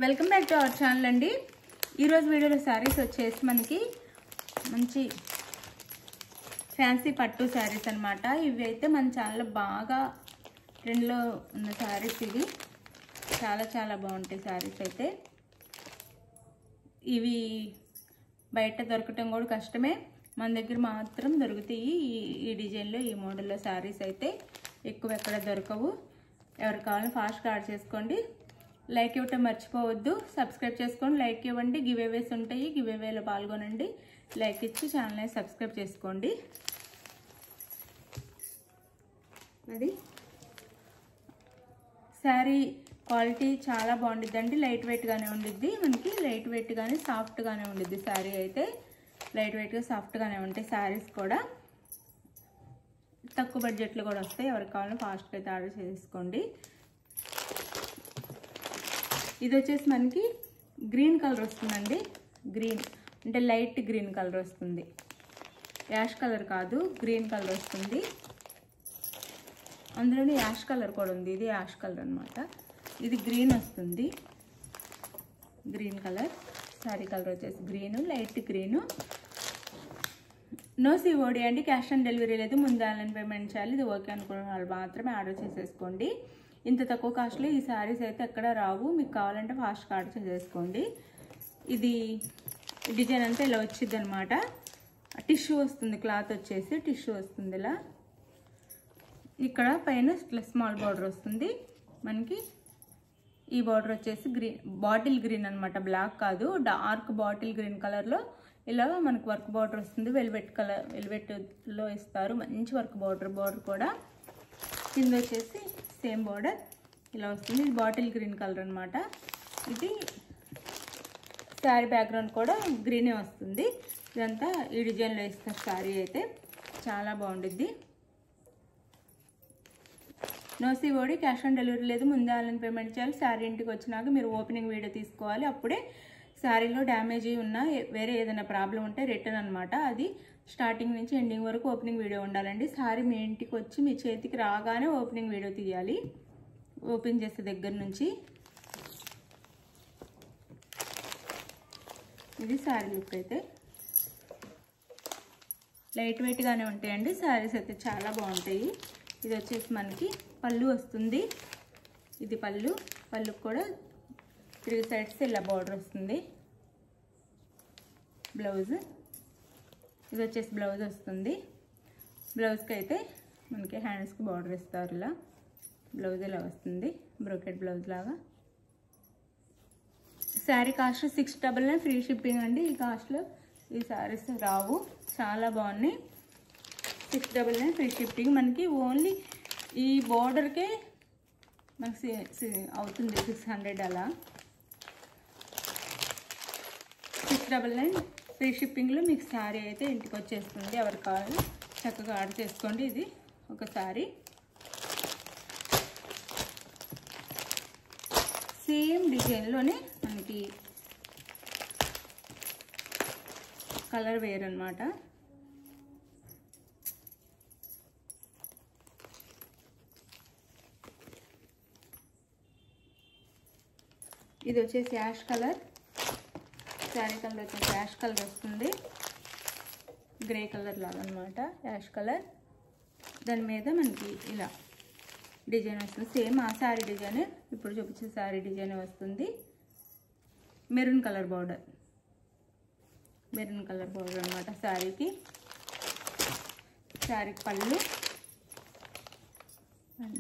Welcome back to our channel అండి. ఈరోజు వీడియోలో శారీస్ వచ్చేసి మనకి మంచి ఫ్యాన్సీ పట్టు శారీస్ అనమాట. ఇవి అయితే మన ఛానల్లో బాగా ట్రెండ్లో ఉన్న శారీస్. ఇవి చాలా బాగుంటాయి శారీస్ అయితే. ఇవి బయట దొరకటం కూడా కష్టమే, మన దగ్గర మాత్రం దొరుకుతాయి. ఈ డిజైన్లో ఈ మోడల్లో శారీస్ అయితే ఎక్కువ ఎక్కడ దొరకవు. ఎవరు కావాలని ఫాస్ట్గా ఆర్డర్ చేసుకోండి. లైక్ ఇవ్వటం మర్చిపోవద్దు. సబ్స్క్రైబ్ చేసుకోండి, లైక్ ఇవ్వండి. గివ్ అవేస్ ఉంటాయి, గివ్ అవేలో పాల్గొనండి. లైక్ ఇచ్చి ఛానల్ని సబ్స్క్రైబ్ చేసుకోండి. అది శారీ క్వాలిటీ చాలా బాగుండిద్దండి. లైట్ వెయిట్గానే ఉండిద్ది. మనకి లైట్ వెయిట్గానే సాఫ్ట్గానే ఉండిద్ది. శారీ అయితే లైట్ వెయిట్గా సాఫ్ట్గానే ఉంటాయి శారీస్ కూడా. తక్కువ బడ్జెట్లో కూడా వస్తాయి. ఎవరికి కావాలో ఫాస్ట్గా అయితే ఆర్డర్ చేసుకోండి. ఇది వచ్చేసి మనకి గ్రీన్ కలర్ వస్తుందండి. గ్రీన్ అంటే లైట్ గ్రీన్ కలర్ వస్తుంది, యాష్ కలర్ కాదు, గ్రీన్ కలర్ వస్తుంది. అందులోనే యాష్ కలర్ కూడా ఉంది. ఇది యాష్ కలర్ అనమాట. ఇది గ్రీన్ వస్తుంది, గ్రీన్ కలర్. శారీ కలర్ వచ్చేసి green, light green. No COD అండి, క్యాష్ ఆన్ డెలివరీ లేదు. ముందు ఆన్లైన్ పేమెంట్ చేయాలి. ఇది ఓకే అనుకున్న వాళ్ళు మాత్రమే ఆర్డర్ చేసేసుకోండి. ఇంత తక్కువ కాస్ట్లో ఈ శారీస్ అయితే ఎక్కడ రావు. మీకు కావాలంటే ఫాస్ట్గా ఆర్డర్ చేసేసుకోండి. ఇది డిజైన్ అంతా ఇలా వచ్చింది అనమాట. టిష్యూ వస్తుంది, క్లాత్ వచ్చేసి టిష్యూ వస్తుంది. ఇలా ఇక్కడ పైన ఇట్లా స్మాల్ బార్డర్ వస్తుంది మనకి. ఈ బార్డర్ వచ్చేసి గ్రీన్, బాటిల్ గ్రీన్ అనమాట, బ్లాక్ కాదు, డార్క్ బాటిల్ గ్రీన్ కలర్లో ఇలా మనకు వర్క్ బార్డర్ వస్తుంది. వెల్వెట్ కలర్, వెల్వెట్లో ఇస్తారు. మంచి వర్క్ బార్డర్ కూడా. కింద వచ్చేసి సేమ్ బార్డర్ ఇలా వస్తుంది. ఇది బాటిల్ గ్రీన్ కలర్ అనమాట. ఇది శారీ బ్యాక్గ్రౌండ్ కూడా గ్రీనే వస్తుంది. ఇదంతా ఈ డిజైన్లో ఇస్తారు. శారీ అయితే చాలా బాగుండిద్ది. No COD, cash on delivery లేదు. ముందే ఆన్లైన్ పేమెంట్ చేయాలి. శారీ ఇంటికి వచ్చినాక మీరు ఓపెనింగ్ వీడియో తీసుకోవాలి. అప్పుడే శారీలో డ్యామేజ్ ఉన్నా వేరే ఏదైనా ప్రాబ్లం ఉంటే రిటర్న్ అనమాట. అది స్టార్టింగ్ నుంచి ఎండింగ్ వరకు ఓపెనింగ్ వీడియో ఉండాలండి. శారీ మీ ఇంటికి వచ్చి మీ చేతికి రాగానే ఓపెనింగ్ వీడియో తీయాలి. ఓపెన్ చేసే దగ్గర నుంచి. ఇది శారీ లుక్ అయితే లైట్ వెయిట్గానే ఉంటాయండి. శారీస్ అయితే చాలా బాగుంటాయి. ఇది వచ్చేసి మనకి పళ్ళు వస్తుంది. ఇది పళ్ళు కూడా 3 సైడ్స్ ఇలా బార్డర్ వస్తుంది. బ్లౌజ్, ఇది వచ్చేసి బ్లౌజ్ వస్తుంది. బ్లౌజ్కి అయితే మనకి హ్యాండ్స్కి బార్డర్ ఇస్తారు. ఇలా బ్లౌజ్ ఇలా వస్తుంది, బ్రోకెట్ బ్లౌజ్ లాగా. శారీ కాస్ట్ 699 ఫ్రీ షిప్పింగ్ అండి. ఈ కాస్ట్లో ఈ శారీస్ రావు. చాలా బాగున్నాయి. 699 ఫ్రీ షిప్పింగ్. మనకి ఓన్లీ ఈ బార్డర్కే మనకి అవుతుంది 600 అలా. 699 ఫ్రీ షిప్పింగ్లో మీకు శారీ అయితే ఇంటికి వచ్చేస్తుంది. ఎవరు కావాలో చక్కగా ఆర్డర్ చేసుకోండి. ఇది ఒక శారీ. సేమ్ డిజైన్లోనే మనకి కలర్ వేర్ అనమాట. ఇది వచ్చేసి యాష్ కలర్. శారీ కలర్ వచ్చేసి యాష్ కలర్ వస్తుంది. గ్రే కలర్ లాగా అనమాట, యాష్ కలర్. దాని మీద మనకి ఇలా డిజైన్ వస్తుంది. సేమ్ ఆ శారీ డిజైన్, ఇప్పుడు చూపించే శారీ డిజైన్ వస్తుంది. Maroon colour border, maroon colour border అనమాట శారీకి. శారీకి పళ్ళు,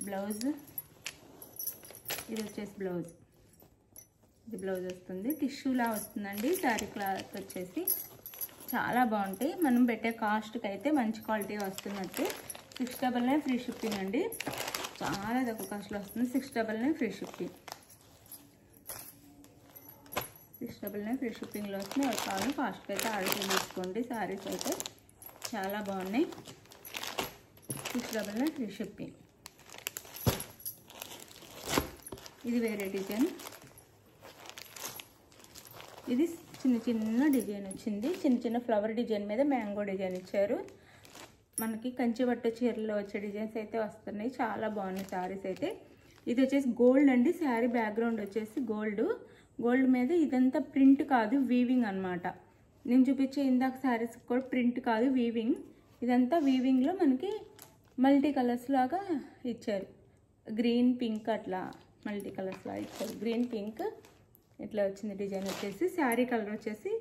బ్లౌజ్. ఇది వచ్చేసి బ్లౌజ్, ఇది బ్లౌజ్ వస్తుంది. టిష్యూలా వస్తుందండి. శారీ క్లాత్ వచ్చేసి చాలా బాగుంటాయి. మనం పెట్టే కాస్ట్కి అయితే మంచి క్వాలిటీ వస్తున్నట్టు. 699 ఫ్రీ షిప్పింగ్ అండి. చాలా తక్కువ కాస్ట్లో వస్తుంది. 699 ఫ్రీ షిప్పింగ్. 699 ఫ్రీ షిప్పింగ్లో వస్తుంది. ఒక కావాలి ఫాస్ట్గా అయితే ఆర్డర్ చేసుకోండి. శారీస్ అయితే చాలా బాగున్నాయి. 699 ఫ్రీ షిప్పింగ్. ఇది వేరే డిజైన్. ఇది చిన్న డిజైన్ వచ్చింది. చిన్న ఫ్లవర్ డిజైన్ మీద మ్యాంగో డిజైన్ ఇచ్చారు. మనకి కంచి పట్టు చీరలో వచ్చే డిజైన్స్ అయితే వస్తున్నాయి. చాలా బాగున్నాయి శారీస్ అయితే. ఇది వచ్చేసి గోల్డ్ అండి. శారీ బ్యాక్గ్రౌండ్ వచ్చేసి గోల్డ్, గోల్డ్ మీద ఇదంతా ప్రింట్ కాదు, వీవింగ్ అన్నమాట. నేను చూపించే ఇందాక శారీస్ కూడా ప్రింట్ కాదు, వీవింగ్. ఇదంతా వీవింగ్లో మనకి మల్టీ కలర్స్ లాగా ఇచ్చారు. గ్రీన్ పింక్ అట్లా మల్టీ కలర్స్ లాగా ఇచ్చారు. గ్రీన్ పింక్ ఇట్లా వచ్చింది డిజైన్ వచ్చేసి. శారీ కలర్ వచ్చేసి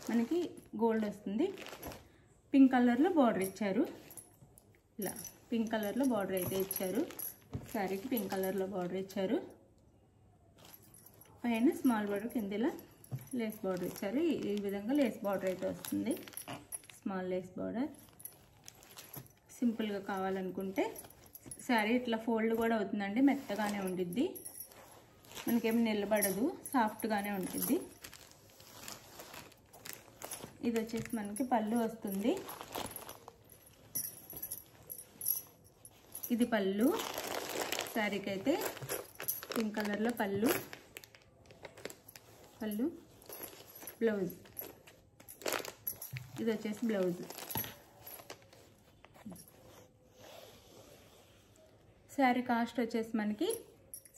మనకి గోల్డ్ వస్తుంది. పింక్ కలర్లో బార్డర్ ఇచ్చారు. ఇలా పింక్ కలర్లో బార్డర్ అయితే ఇచ్చారు. శారీకి పింక్ కలర్లో బార్డర్ ఇచ్చారు. పైన స్మాల్ బార్డర్, కింద ఇలా లేస్ బార్డర్ ఇచ్చారు. ఈ విధంగా లేస్ బార్డర్ అయితే వస్తుంది. Small lace border. సింపుల్గా కావాలనుకుంటే శారీ ఇట్లా ఫోల్డ్ కూడా అవుతుందండి. మెత్తగానే ఉండిద్ది, మనకేమి నిలబడదు, సాఫ్ట్గానే ఉంటుంది. ఇది వచ్చేసి మనకి పళ్ళు వస్తుంది. ఇది పళ్ళు. శారీకి అయితే పింక్ కలర్లో పళ్ళు. బ్లౌజ్. ఇది వచ్చేసి బ్లౌజ్. శారీ కాస్ట్ వచ్చేసి మనకి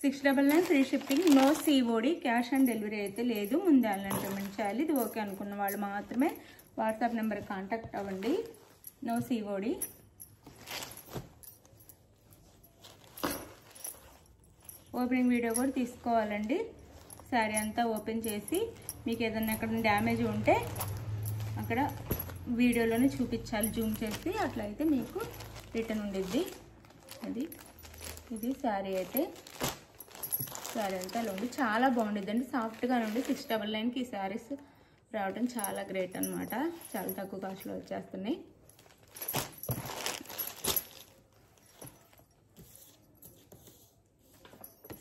699 free shipping. No COD, cash on delivery అయితే లేదు. ముందే ఆన్లైన్ పేమెంట్ చేయాలి. ఇది ఓకే అనుకున్న వాళ్ళు మాత్రమే వాట్సాప్ నెంబర్ కాంటాక్ట్ అవ్వండి. No COD. ఓపెనింగ్ వీడియో కూడా తీసుకోవాలండి. శారీ అంతా ఓపెన్ చేసి మీకు ఏదైనా ఎక్కడ డ్యామేజ్ ఉంటే అక్కడ వీడియోలోనే చూపించాలి, జూమ్ చేసి. అట్లయితే మీకు రిటర్న్ ఉండిద్ది. ఇది శారీ అయితే. శారీ అంతా అలా ఉంది. చాలా బాగుండిద్దండి, సాఫ్ట్గా ఉండి. 699కి ఈ శారీస్ రావడం చాలా గ్రేట్ అనమాట. చాలా తక్కువ కాస్ట్లో వచ్చేస్తున్నాయి.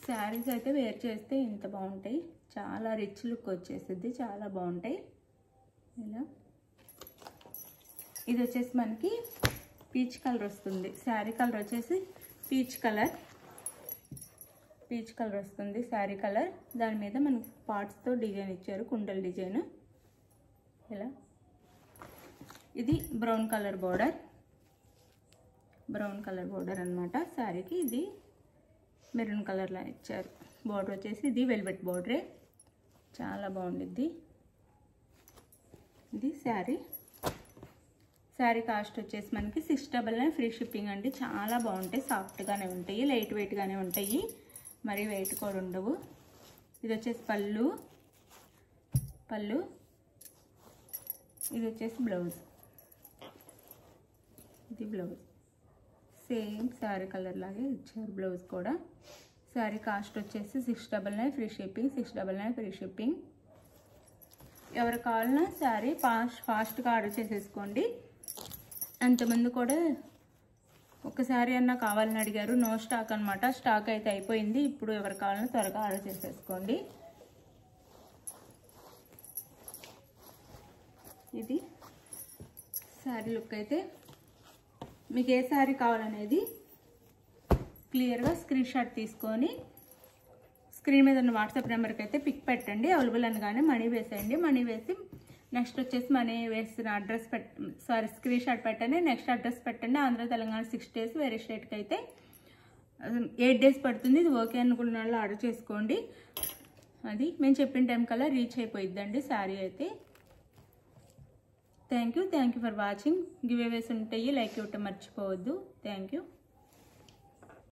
శారీస్ అయితే వేర్ చేస్తే ఇంత బాగుంటాయి. చాలా రిచ్ లుక్ వచ్చేసిద్ది, చాలా బాగుంటాయి. ఇలా ఇది వచ్చేసి మనకి పీచ్ కలర్ వస్తుంది. శారీ కలర్ వచ్చేసి పీచ్ కలర్ వస్తుంది. శారీ కలర్. దాని మీద మనకి పార్ట్స్తో డిజైన్ ఇచ్చారు, కుండల డిజైన్. ఇలా ఇది బ్రౌన్ కలర్ బోర్డర్ అన్నమాట. శారీకి ఇది మెరూన్ కలర్లా ఇచ్చారు. బోర్డర్ వచ్చేసి ఇది వెల్వెట్ బోర్డరే, చాలా బాగుండిద్ది. ఇది శారీ కాస్ట్ వచ్చేసి మనకి 699 ఫ్రీ షిప్పింగ్ అండి. చాలా బాగుంటాయి, సాఫ్ట్గానే ఉంటాయి, లైట్ వెయిట్గానే ఉంటాయి, మరి వెయిట్ కూడా ఉండవు. ఇది వచ్చేసి పళ్ళు. ఇది వచ్చేసి బ్లౌజ్. ఇది బ్లౌజ్. సేమ్ శారీ కలర్ లాగే ఇచ్చారు బ్లౌజ్ కూడా. శారీ కాస్ట్ వచ్చేసి 699 ఫ్రీ షిప్పింగ్. ఎవరు కావాలన్నా శారీ ఫాస్ట్గా ఆర్డర్ చేసేసుకోండి. అంతమంది కూడా ఒకసారి అన్నా కావాలని అడిగారు. నో స్టాక్ అనమాట. స్టాక్ అయితే అయిపోయింది. ఇప్పుడు ఎవరు కావాలన్నా త్వరగా ఆర్డర్ చేసేసుకోండి. ఇది శారీ లుక్ అయితే. మీకు ఏ శారీ కావాలనేది క్లియర్గా స్క్రీన్ షాట్ తీసుకొని స్క్రీన్ మీద ఉన్న వాట్సాప్ నెంబర్కి అయితే పిక్ పెట్టండి. అవైలబుల్ అనగానే మనీ వేసేయండి. మనీ వేసి నెక్స్ట్ వచ్చేసి మనీ వేసిన అడ్రస్ స్క్రీన్ షాట్ పెట్టండి. నెక్స్ట్ అడ్రస్ పెట్టండి. ఆంధ్ర తెలంగాణ 6 days, వేరే స్టేట్కి అయితే 8 days పడుతుంది. ఇది ఓకే అనుకున్న వాళ్ళు ఆర్డర్ చేసుకోండి. అది మేము చెప్పిన టైం కల్లా రీచ్ అయిపోయిద్దండి శారీ అయితే. Thank you for watching. Giveaways ఉంటాయి, లైక్ ఇవ్వటం మర్చిపోవద్దు. Thank you.